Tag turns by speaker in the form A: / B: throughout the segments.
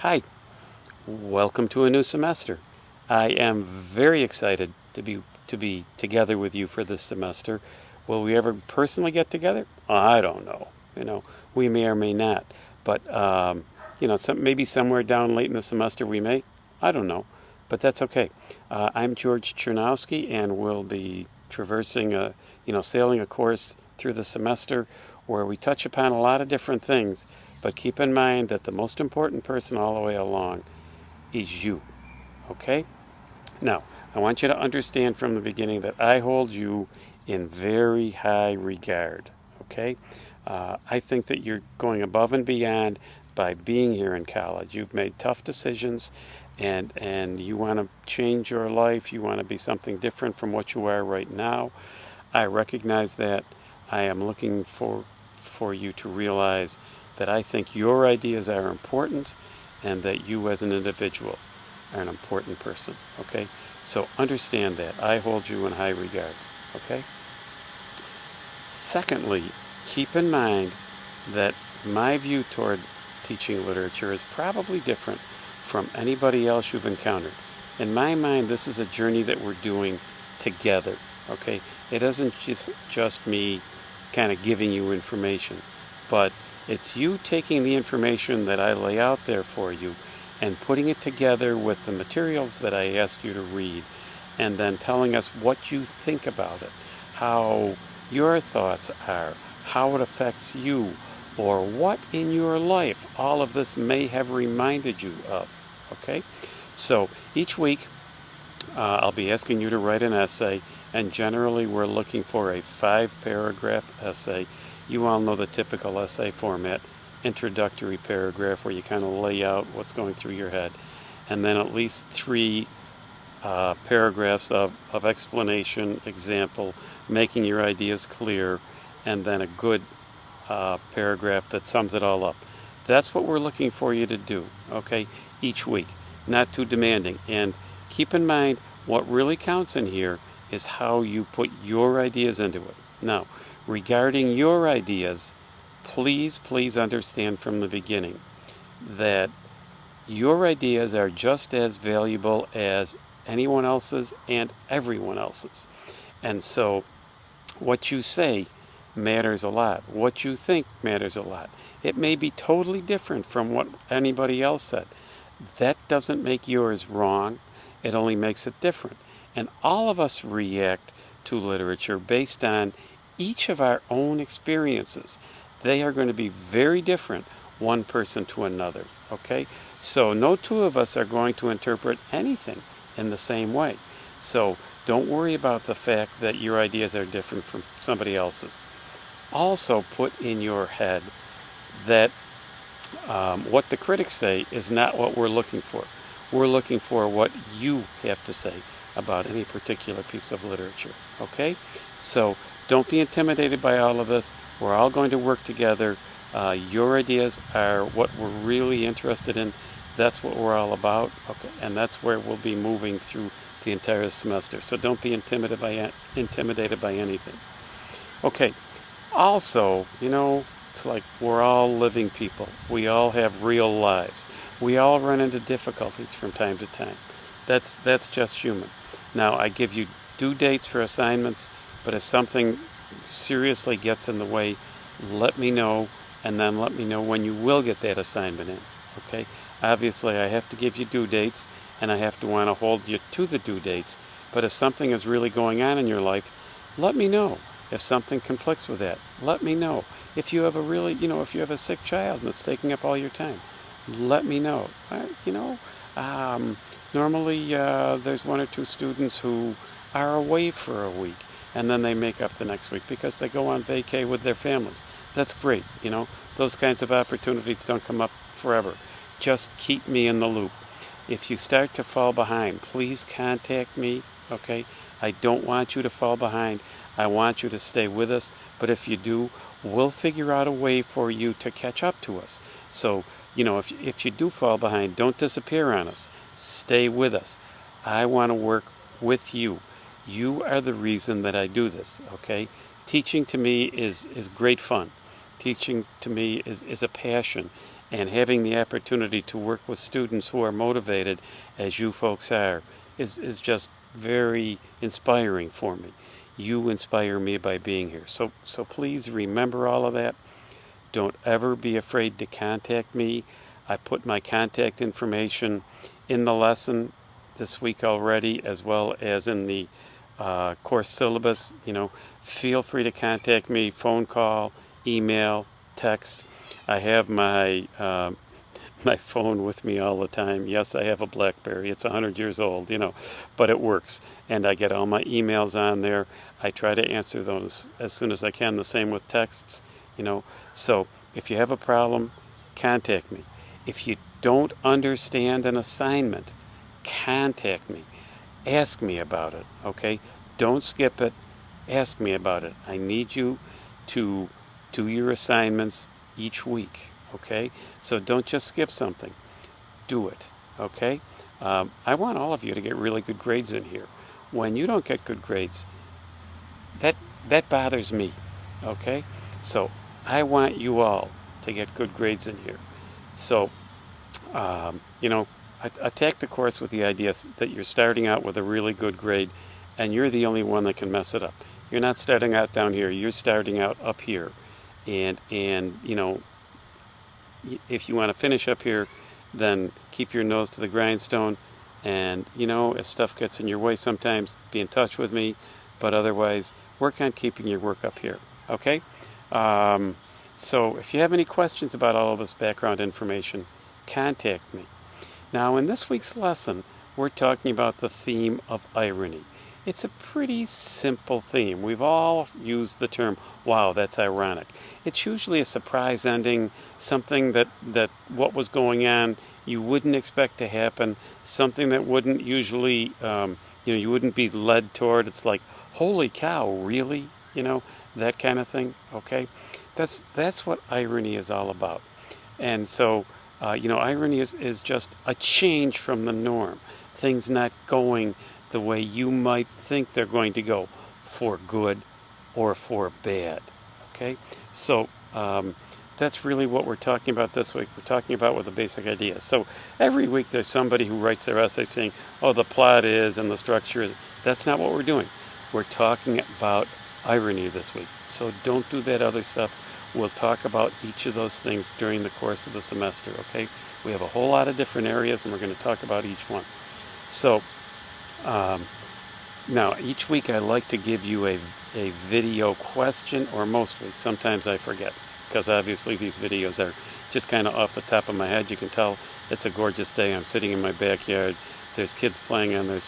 A: Hi, welcome to a new semester. I am very excited to be together with you for this semester. Will we ever personally get together? I don't know. We may or may not. But maybe somewhere down late in the semester we may. I don't know, but that's okay. I'm George Chernowski, and we'll be sailing a course through the semester where we touch upon a lot of different things. But keep in mind that the most important person all the way along is you. Okay? Now, I want you to understand from the beginning that I hold you in very high regard. Okay? I think that you're going above and beyond by being here in college. You've made tough decisions, and you want to change your life. You want to be something different from what you are right now. I recognize that. I am looking for you to realize that I think your ideas are important and that you as an individual are an important person, okay? So understand that. I hold you in high regard, okay? Secondly, keep in mind that my view toward teaching literature is probably different from anybody else you've encountered. In my mind, this is a journey that we're doing together, okay? It isn't just me kind of giving you information, but it's you taking the information that I lay out there for you and putting it together with the materials that I asked you to read, and then telling us what you think about it, how your thoughts are, how it affects you, or what in your life all of this may have reminded you of. Okay? So each week I'll be asking you to write an essay, and generally we're looking for a 5-paragraph essay. You all know the typical essay format: introductory paragraph where you kind of lay out what's going through your head, and then at least 3 paragraphs of explanation, example, making your ideas clear, and then a good paragraph that sums it all up. That's what we're looking for you to do, okay, each week. Not too demanding. And keep in mind, what really counts in here is how you put your ideas into it. Now, regarding your ideas, please understand from the beginning that your ideas are just as valuable as anyone else's and everyone else's. And so what you say matters a lot. What you think matters a lot. It may be totally different from what anybody else said. That doesn't make yours wrong. It only makes it different. And all of us react to literature based on each of our own experiences. They are going to be very different, one person to another, okay? So no two of us are going to interpret anything in the same way. So don't worry about the fact that your ideas are different from somebody else's. Also put in your head that what the critics say is not what we're looking for. We're looking for what you have to say about any particular piece of literature, okay? So don't be intimidated by all of this. We're all going to work together. Your ideas are what we're really interested in. That's what we're all about, okay? And that's where we'll be moving through the entire semester. So don't be intimidated by anything. Okay. Also, it's like we're all living people. We all have real lives. We all run into difficulties from time to time. That's just human. Now, I give you due dates for assignments, but if something seriously gets in the way, let me know, and then let me know when you will get that assignment in, okay? Obviously, I have to give you due dates, and I have to want to hold you to the due dates, but if something is really going on in your life, let me know. If something conflicts with that, let me know. If you have if you have a sick child that's taking up all your time, let me know. Normally there's 1 or 2 students who are away for a week, and then they make up the next week because they go on vacay with their families. That's great, Those kinds of opportunities don't come up forever. Just keep me in the loop. If you start to fall behind, please contact me, okay? I don't want you to fall behind. I want you to stay with us, but if you do, we'll figure out a way for you to catch up to us. So, if you do fall behind, don't disappear on us. Stay with us. I want to work with you. You are the reason that I do this, okay? Teaching to me is great fun. Teaching to me is a passion, and having the opportunity to work with students who are motivated as you folks are is just very inspiring for me. You inspire me by being here. So please remember all of that. Don't ever be afraid to contact me. I put my contact information in the lesson this week already, as well as in the course syllabus. Feel free to contact me, phone call, email, text. I have my my phone with me all the time. Yes, I have a BlackBerry. It's 100 years old, but it works. And I get all my emails on there. I try to answer those as soon as I can. The same with texts, So if you have a problem, contact me. If you don't understand an assignment, contact me. Ask me about it, okay? Don't skip it. Ask me about it. I need you to do your assignments each week, okay? So don't just skip something. Do it, okay? I want all of you to get really good grades in here. When you don't get good grades, that bothers me, okay? So I want you all to get good grades in here. So, attack the course with the idea that you're starting out with a really good grade, and you're the only one that can mess it up. You're not starting out down here. You're starting out up here. And if you want to finish up here, then keep your nose to the grindstone. And, if stuff gets in your way sometimes, be in touch with me. But otherwise, work on keeping your work up here. Okay? So if you have any questions about all of this background information, contact me. Now, in this week's lesson, we're talking about the theme of irony. It's a pretty simple theme. We've all used the term, wow, that's ironic. It's usually a surprise ending, something that what was going on you wouldn't expect to happen, something that wouldn't usually, you wouldn't be led toward. It's like, holy cow, really? That kind of thing, okay? That's what irony is all about. And so, irony is just a change from the norm. Things not going the way you might think they're going to go, for good or for bad, okay? So that's really what we're talking about this week. We're talking about with the basic idea. So every week there's somebody who writes their essay saying, oh, the plot is and the structure is. That's not what we're doing. We're talking about irony this week. So don't do that other stuff. We'll talk about each of those things during the course of the semester, okay? We have a whole lot of different areas, and we're going to talk about each one. So now, each week I like to give you a video question, or most weeks. Sometimes I forget, because obviously these videos are just kind of off the top of my head. You can tell it's a gorgeous day. I'm sitting in my backyard. There's kids playing on the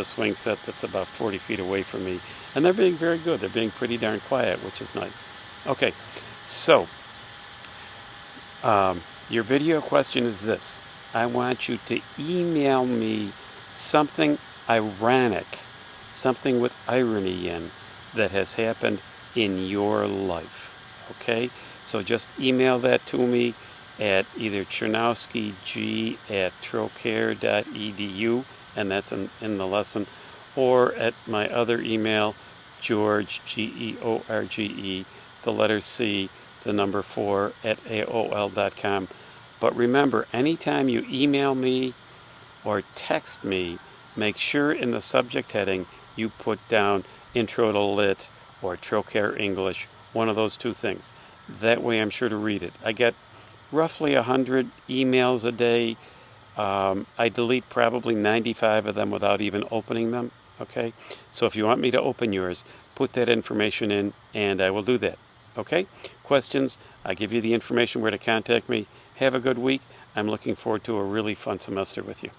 A: swing set that's about 40 feet away from me. And they're being very good. They're being pretty darn quiet, which is nice. Okay, so your video question is this. I want you to email me something ironic, something with irony in, that has happened in your life. Okay? So just email that to me at either chernowskig@trocare.edu, and that's in the lesson, or at my other email, George, George, the letter C, the number 4, at AOL.com. But remember, anytime you email me or text me, make sure in the subject heading you put down Intro to Lit or Trocare English, one of those two things. That way I'm sure to read it. I get roughly 100 emails a day. I delete probably 95 of them without even opening them, okay? So if you want me to open yours, put that information in and I will do that, okay? Questions, I give you the information where to contact me. Have a good week. I'm looking forward to a really fun semester with you.